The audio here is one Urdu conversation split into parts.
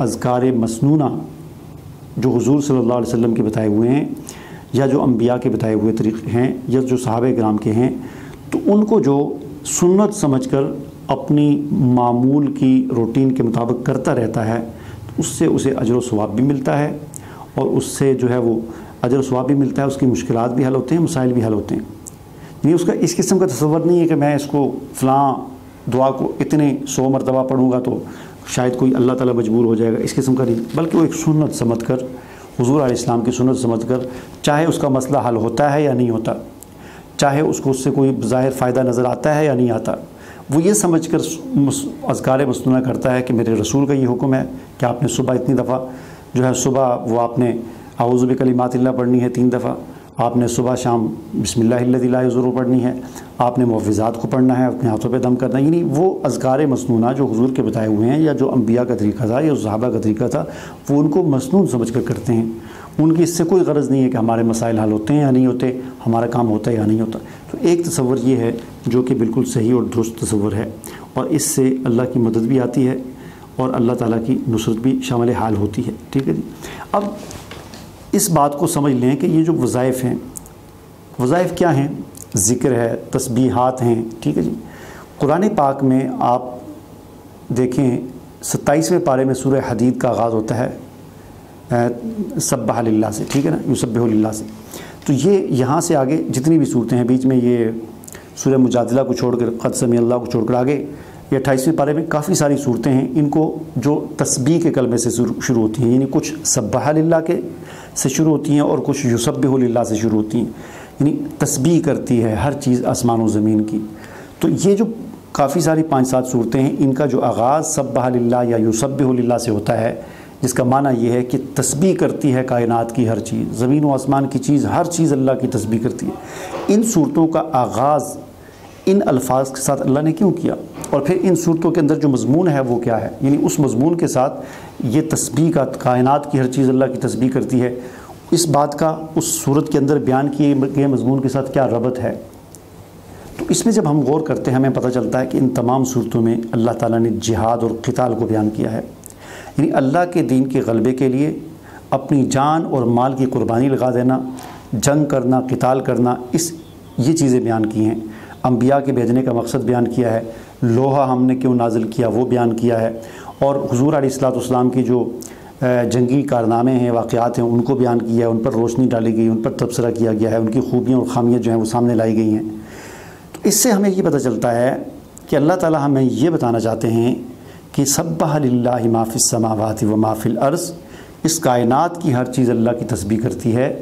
اذکار مسنونہ جو حضور صلی اللہ علیہ وسلم کے بتائے ہوئے ہیں یا جو انبیاء کے بتائے ہوئے طریقے ہیں یا جو صحابہ کرام کے ہیں، تو ان کو جو سنت سمجھ کر اپنی معمول کی روٹین کے مطابق کرتا رہتا ہے، اس سے اسے اجر و ثواب بھی ملتا ہے، اور اس سے جو ہے وہ اجر و ثواب بھی ملتا ہے، اس کی مشکلات بھی حل ہوتے ہیں، مسائل بھی حل ہوتے ہیں۔ یعنی اس کا اس قسم کا تصور نہیں ہے کہ میں اس کو فلاں دعا کو اتنے 100 مرتبہ پڑھوں گا تو شاید کوئی اللہ تعالیٰ مجبور ہو جائے گا، اس قسم کا نہیں، بلکہ وہ ایک سنت سمجھ کر، حضور علیہ السلام کی سنت سمجھ کر، چاہے اس کا مسئلہ حل ہوتا ہے یا نہیں ہوتا، چاہے اس کو اس سے کوئی ظاہر فائدہ نظر آتا ہے یا نہیں آتا، وہ یہ سمجھ کر اذکار مسنونہ کرتا ہے کہ میرے رسول کا یہ حکم ہے کہ آپ نے صبح اتنی دفعہ جو ہے صبح وہ آپ نے اعوذ بکلمات اللہ پڑھنی ہے 3 دفعہ، آپ نے صبح شام بسم اللہ الذی لا یضر پڑھنی ہے، آپ نے معوذات کو پڑھنا ہے، اپنے ہاتھوں پہ دم کرنا ہے۔ یعنی وہ اذکار مسنونہ جو حضور کے بتائے ہوئے ہیں یا جو انبیاء کا طریقہ تھا یا صحابہ کا طریقہ تھا، وہ ان کو مسنون سمجھ کر کرتے ہیں، ان کی اس سے کوئی غرض نہیں ہے کہ ہمارے مسائل حل ہوتے ہیں یا نہیں ہوتے، ہمارا کام ہوتا ہے یا نہیں ہوتا۔ تو ایک تصور یہ ہے جو کہ بالکل صحیح اور درست تصور ہے، اور اس سے اللہ کی مدد بھی آتی ہے اور اللہ تعالیٰ کی نصرت بھی شامل حال ہوتی ہے۔ ٹھیک ہے جی، اب اس بات کو سمجھ لیں کہ یہ جو وظائف ہیں، وظائف کیا ہیں؟ ذکر ہے، تسبیحات ہیں۔ ٹھیک ہے جی، قرآن پاک میں آپ دیکھیں 27ویں پارے میں سورہ حدید کا آغاز ہوتا ہے سبح للہ سے، ٹھیک ہے نا، یسبح للہ سے۔ تو یہ یہاں سے آگے جتنی بھی صورتیں ہیں، بیچ میں یہ سورہ مجادلہ کو چھوڑ کر، قد سمع اللہ کو چھوڑ کر آگے یہ 28ویں پارے میں کافی ساری صورتیں ہیں، ان کو جو تسبیح کے کلمے سے شروع ہوتی ہیں، یعنی کچھ سبح للہ کے سے شروع ہوتی ہیں اور کچھ یسبح للہ سے شروع ہوتی ہیں، یعنی تسبیح کرتی ہے ہر چیز آسمان و زمین کی۔ تو یہ جو کافی ساری 5-7 صورتیں ہیں، ان کا جو آغاز سبح للہ یا یسبح للہ سے ہوتا ہے، جس کا معنی یہ ہے کہ تسبیح کرتی ہے کائنات کی ہر چیز، زمین و آسمان کی چیز، ہر چیز اللہ کی تسبیح کرتی ہے۔ ان صورتوں کا آغاز ان الفاظ کے ساتھ اللہ نے کیوں کیا، اور پھر ان صورتوں کے اندر جو مضمون ہے وہ کیا ہے، یعنی اس مضمون کے ساتھ یہ تسبیح کا، کائنات کی ہر چیز اللہ کی تسبیح کرتی ہے، اس بات کا اس صورت کے اندر بیان کیے گئے مضمون کے ساتھ کیا ربط ہے۔ تو اس میں جب ہم غور کرتے ہیں ہمیں پتہ چلتا ہے کہ ان تمام صورتوں میں اللہ تعالیٰ نے جہاد اور قتال کو بیان کیا ہے، یعنی اللہ کے دین کے غلبے کے لیے اپنی جان اور مال کی قربانی لگا دینا، جنگ کرنا، قتال کرنا، یہ چیزیں بیان کی ہیں۔ انبیاء کے بھیجنے کا مقصد بیان کیا ہے، لوہا ہم نے کیوں نازل کیا وہ بیان کیا ہے، اور حضور علیہ الصلوۃ والسلام کی جو جنگی کارنامے ہیں، واقعات ہیں، ان کو بیان کیا ہے، ان پر روشنی ڈالی گئی، ان پر تبصرہ کیا گیا ہے، ان کی خوبیاں اور خامیاں جو ہیں وہ سامنے لائی گئی ہیں۔ تو اس سے ہمیں یہ پتہ چلتا ہے کہ اللہ تعالیٰ ہمیں یہ بتانا چاہتے ہیں کہ سبح للہ ما فی السماوات و ما فی الارض، اس کائنات کی ہر چیز اللہ کی تسبیح کرتی ہے،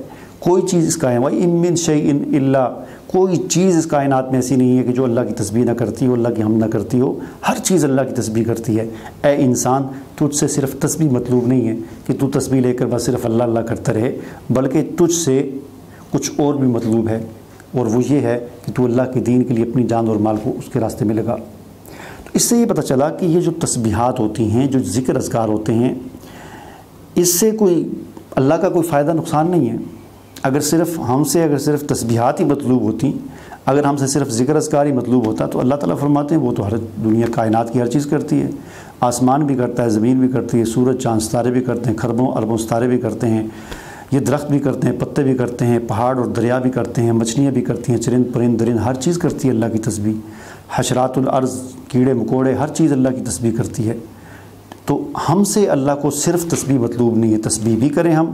کوئی چیز اس کائنات وَإِن مِّن شَيْءٍ إِلَّا، کوئی چیز اس کائنات میں ایسی نہیں ہے کہ جو اللہ کی تسبیح نہ کرتی ہو، اللہ کی حمد نہ کرتی ہو، ہر چیز اللہ کی تسبیح کرتی ہے۔ اے انسان، تجھ سے صرف تسبیح مطلوب نہیں ہے کہ تو تسبیح لے کر بس صرف اللہ اللہ کرتا رہے، بلکہ تجھ سے کچھ اور بھی مطلوب ہے، اور وہ یہ ہے کہ تو اللہ کے دین کے لیے اپنی جان اور مال کو اس کے راستے میں لگا۔ تو اس سے یہ پتہ چلا کہ یہ جو تسبیحات ہوتی ہیں، جو ذکر اذکار ہوتے ہیں، اس سے کوئی اللہ کا کوئی فائدہ نقصان نہیں ہے۔ اگر صرف تسبیحات ہی مطلوب ہوتی، اگر ہم سے صرف ذکر اذکار ہی مطلوب ہوتا، تو اللہ تعالیٰ فرماتے ہیں وہ تو ہر دنیا کائنات کی ہر چیز کرتی ہے، آسمان بھی کرتا ہے، زمین بھی کرتی ہے، سورج چاند ستارے بھی کرتے ہیں، خربوں اربوں ستارے بھی کرتے ہیں، یہ درخت بھی کرتے ہیں، پتے بھی کرتے ہیں، پہاڑ اور دریا بھی کرتے ہیں، مچھلیاں بھی کرتی ہیں، چرند پرند درند، ہر چیز کرتی ہے اللہ کی تسبیح، حشرات الارض، کیڑے مکوڑے، ہر چیز اللہ کی تسبیح کرتی ہے۔ تو ہم سے اللہ کو صرف تسبیح مطلوب نہیں ہے، تسبیح بھی کریں، ہم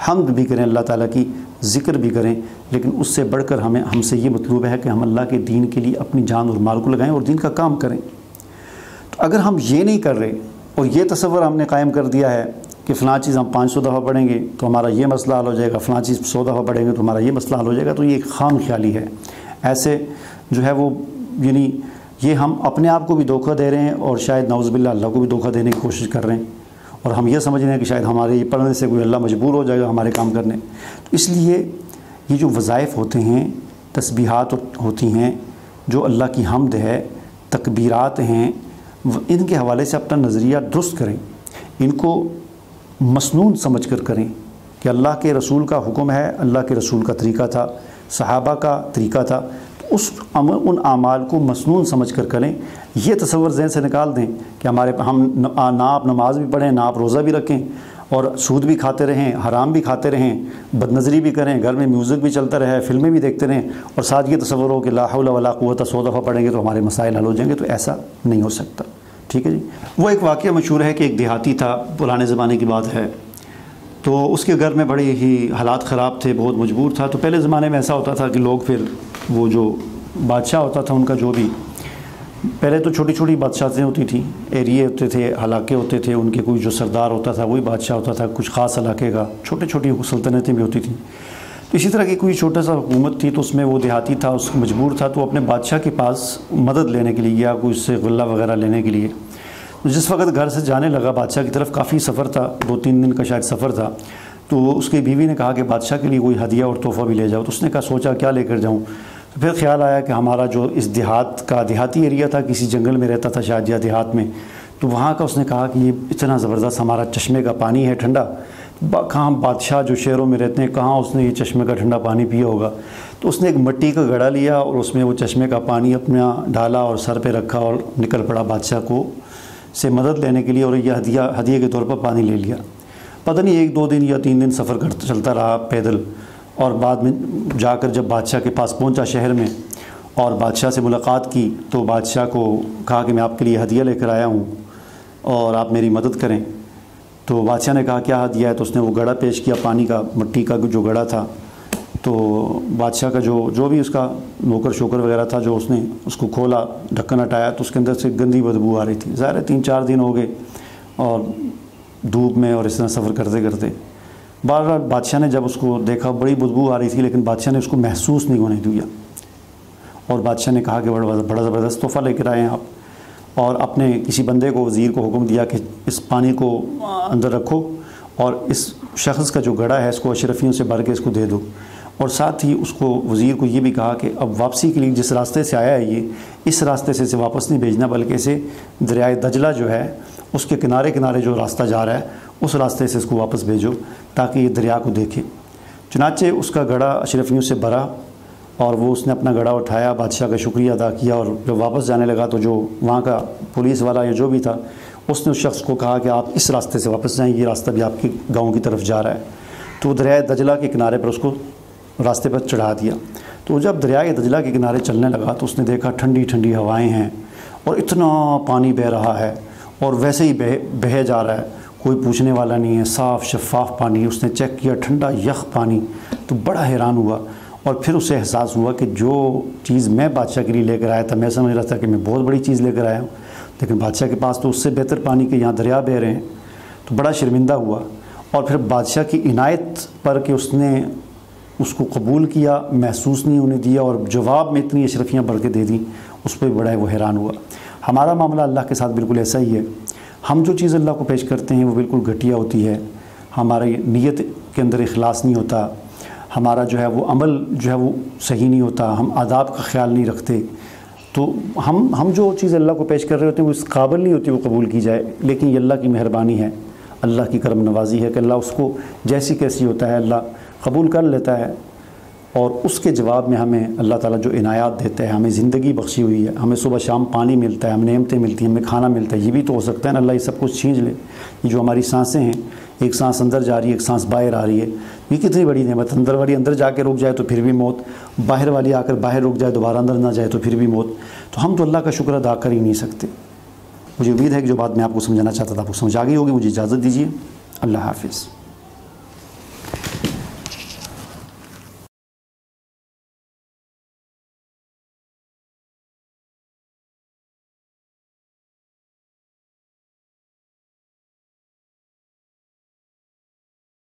حمد بھی کریں اللہ تعالیٰ کی، ذکر بھی کریں، لیکن اس سے بڑھ کر ہم سے یہ مطلوب ہے کہ ہم اللہ کے دین کے لیے اپنی جان اور مال کو لگائیں اور دین کا کام کریں۔ تو اگر ہم یہ نہیں کر رہے اور یہ تصور ہم نے قائم کر دیا ہے کہ فلاں چیز ہم 500 دفعہ پڑھیں گے تو ہمارا یہ مسئلہ حل ہو جائے گا، فلاں چیز 100 دفعہ پڑھیں گے تو ہمارا یہ مسئلہ حل ہو جائے گا، تو یہ ایک خام خیالی ہے۔ ایسے جو ہے وہ یعنی یہ ہم اپنے آپ کو بھی دھوکہ دے رہے ہیں، اور شاید نعوذ باللہ اللہ کو بھی دھوکہ دینے کی کوشش کر رہے ہیں، اور ہم یہ سمجھ رہے ہیں کہ شاید ہمارے یہ پڑھنے سے کوئی اللہ مجبور ہو جائے گا ہمارے کام کرنے۔ تو اس لیے یہ جو وظائف ہوتے ہیں، تسبیحات ہوتی ہیں، جو اللہ کی حمد ہے، تکبیرات ہیں، ان کے حوالے سے اپنا نظریہ درست کریں، ان کو مسنون سمجھ کر کریں کہ اللہ کے رسول کا حکم ہے، اللہ کے رسول کا طریقہ تھا، صحابہ کا طریقہ تھا، ان اعمال کو مسنون سمجھ کر کریں۔ یہ تصور ذہن سے نکال دیں کہ ہم نہ آپ نماز بھی پڑھیں، نہ آپ روزہ بھی رکھیں، اور سود بھی کھاتے رہیں، حرام بھی کھاتے رہیں، بد نظری بھی کریں، گھر میں میوزک بھی چلتا رہے، فلمیں بھی دیکھتے رہیں، اور ساتھ یہ تصور ہو کہ لا حول ولا قوت 100 دفعہ پڑھیں گے تو ہمارے مسائل حل ہو جائیں گے، تو ایسا نہیں ہو سکتا۔ ٹھیک ہے جی۔ وہ ایک واقعہ مشہور ہے کہ ایک دیہاتی تھا، پرانے زمانے کی بات ہے، تو اس کے گھر میں بڑے ہی حالات خراب تھے، بہت مجبور تھا۔ تو پہلے زمانے میں ایسا ہوتا تھا کہ لوگ پھر وہ جو بادشاہ ہوتا تھا ان کا جو بھی، پہلے تو چھوٹی چھوٹی بادشاہتیں ہوتی تھیں، ایریے ہوتے تھے، علاقے ہوتے تھے، ان کے کوئی جو سردار ہوتا تھا وہی بادشاہ ہوتا تھا، کچھ خاص علاقے کا، چھوٹی چھوٹی سلطنتیں بھی ہوتی تھیں۔ اسی طرح کی کوئی چھوٹا سا حکومت تھی، تو اس میں وہ دیہاتی تھا، اس کو مجبور تھا، تو اپنے بادشاہ کے پاس مدد لینے کے لیے گیا، کوئی اس سے غلہ وغیرہ لینے کے لیے۔ جس وقت گھر سے جانے لگا بادشاہ کی طرف، کافی سفر تھا، 2-3 دن کا شاید سفر تھا، تو اس کی بیوی نے کہا کہ بادشاہ کے لیے کوئی ہدیہ اور تحفہ بھی لے جاؤ۔ تو اس نے کہا سوچا کیا لے کر جاؤں، تو پھر خیال آیا کہ ہمارا جو اس دیہات کا دیہاتی ایریا تھا، کسی جنگل میں رہتا تھا شاید یا دیہات میں، تو وہاں کا اس نے کہا کہ یہ اتنا زبردست ہمارا چشمے کا پانی ہے ٹھنڈا، کہاں بادشاہ جو شہروں میں رہتے ہیں کہاں اس نے یہ چشمے کا ٹھنڈا پانی پیا ہوگا۔ تو اس نے ایک مٹی کا گھڑا لیا اور اس میں وہ چشمے کا پانی اپنا ڈالا اور سر پہ رکھا اور نکل پڑا بادشاہ کو سے مدد لینے کے لیے، اور یہ ہدیے کے طور پر پانی لے لیا۔ پتہ نہیں 1-2 دن یا 3 دن سفر چلتا رہا پیدل، اور بعد میں جا کر جب بادشاہ کے پاس پہنچا شہر میں اور بادشاہ سے ملاقات کی، تو بادشاہ کو کہا کہ میں آپ کے لیے ہدیہ لے کر آیا ہوں اور آپ میری مدد کریں۔ تو بادشاہ نے کہا کیا ہدیہ ہے، تو اس نے وہ گھڑا پیش کیا، پانی کا، مٹی کا جو گھڑا تھا۔ تو بادشاہ کا جو بھی اس کا نوکر شوکر وغیرہ تھا، جو اس نے اس کو کھولا، ڈھکن ہٹایا، تو اس کے اندر سے گندی بدبو آ رہی تھی۔ ظاہر ہے 3-4 دن ہو گئے اور دھوپ میں اور اس طرح سفر کرتے کرتے، بار بادشاہ نے جب اس کو دیکھا بڑی بدبو آ رہی تھی، لیکن بادشاہ نے اس کو محسوس نہیں ہونے دیا، اور بادشاہ نے کہا کہ بڑا زبردست تحفہ لے کر آئے ہیں آپ، اور اپنے کسی بندے کو، وزیر کو حکم دیا کہ اس پانی کو اندر رکھو اور اس شخص کا جو گھڑا ہے اس کو اشرفیوں سے بھر کے اس کو دے دو، اور ساتھ ہی اس کو وزیر کو یہ بھی کہا کہ اب واپسی کے لیے جس راستے سے آیا ہے یہ، اس راستے سے اسے واپس نہیں بھیجنا، بلکہ اسے دریائے دجلہ جو ہے اس کے کنارے کنارے جو راستہ جا رہا ہے اس راستے سے اس کو واپس بھیجو تاکہ یہ دریا کو دیکھے۔ چنانچہ اس کا گھڑا اشرفیوں سے بھرا، اور وہ اس نے اپنا گھڑا اٹھایا، بادشاہ کا شکریہ ادا کیا، اور جب واپس جانے لگا تو جو وہاں کا پولیس والا یا جو بھی تھا اس نے اس شخص کو کہا کہ آپ اس راستے سے واپس جائیں، یہ راستہ بھی آپ کے گاؤں کی طرف جا رہا ہے۔ تو وہ دریائے دجلہ کے کنارے پر اس کو راستے پر چڑھا دیا۔ تو جب دریائے دجلہ کے کنارے چلنے لگا تو اس نے دیکھا ٹھنڈی ٹھنڈی ہوائیں ہیں اور اتنا پانی بہہ رہا ہے، اور ویسے ہی بہے جا رہا ہے، کوئی پوچھنے والا نہیں ہے، صاف شفاف پانی۔ اس نے چیک کیا، ٹھنڈا یخ پانی، تو بڑا حیران ہوا، اور پھر اسے احساس ہوا کہ جو چیز میں بادشاہ کے لیے لے کر آیا تھا، میں سمجھ رہا تھا کہ میں بہت بڑی چیز لے کر آیا ہوں، لیکن بادشاہ کے پاس تو اس سے بہتر پانی کے یہاں دریا بہہ رہے ہیں۔ تو بڑا شرمندہ ہوا، اور پھر بادشاہ کی عنایت پر کہ اس نے اس کو قبول کیا، محسوس نہیں ہونے دیا، اور جواب میں اتنی اشرفیاں بڑھ کے دے دیں، اس پہ بڑا وہ حیران ہوا۔ ہمارا معاملہ اللہ کے ساتھ بالکل ایسا ہی ہے، ہم جو چیز اللہ کو پیش کرتے ہیں وہ بالکل گھٹیا ہوتی ہے، ہماری نیت کے اندر اخلاص نہیں ہوتا، ہمارا جو ہے وہ عمل جو ہے وہ صحیح نہیں ہوتا، ہم آداب کا خیال نہیں رکھتے، تو ہم جو چیز اللہ کو پیش کر رہے ہوتے ہیں وہ اس قابل نہیں ہوتی وہ قبول کی جائے، لیکن یہ اللہ کی مہربانی ہے، اللہ کی کرم نوازی ہے کہ اللہ اس کو جیسی کیسی ہوتا ہے اللہ قبول کر لیتا ہے، اور اس کے جواب میں ہمیں اللہ تعالیٰ جو عنایات دیتا ہے، ہمیں زندگی بخشی ہوئی ہے، ہمیں صبح شام پانی ملتا ہے، ہمیں نعمتیں ملتی ہیں، ہمیں کھانا ملتا ہے، یہ بھی تو ہو سکتا ہے نا اللہ یہ سب کچھ چھین لے۔ یہ جو ہماری سانسیں ہیں، ایک سانس اندر جا رہی ہے، ایک سانس باہر آ رہی ہے، یہ کتنی بڑی نعمت، اندر والی اندر جا کے رک جائے تو پھر بھی موت، باہر والی آ کر باہر رک جائے دوبارہ اندر نہ جائے تو پھر بھی موت، تو ہم تو اللہ کا شکر ادا کر ہی نہیں سکتے۔ مجھے امید ہے کہ جو بات میں آپ کو سمجھانا چاہتا تھا آپ کو سمجھ آ گئی ہوگی۔ مجھے اجازت دیجیے، اللہ حافظ۔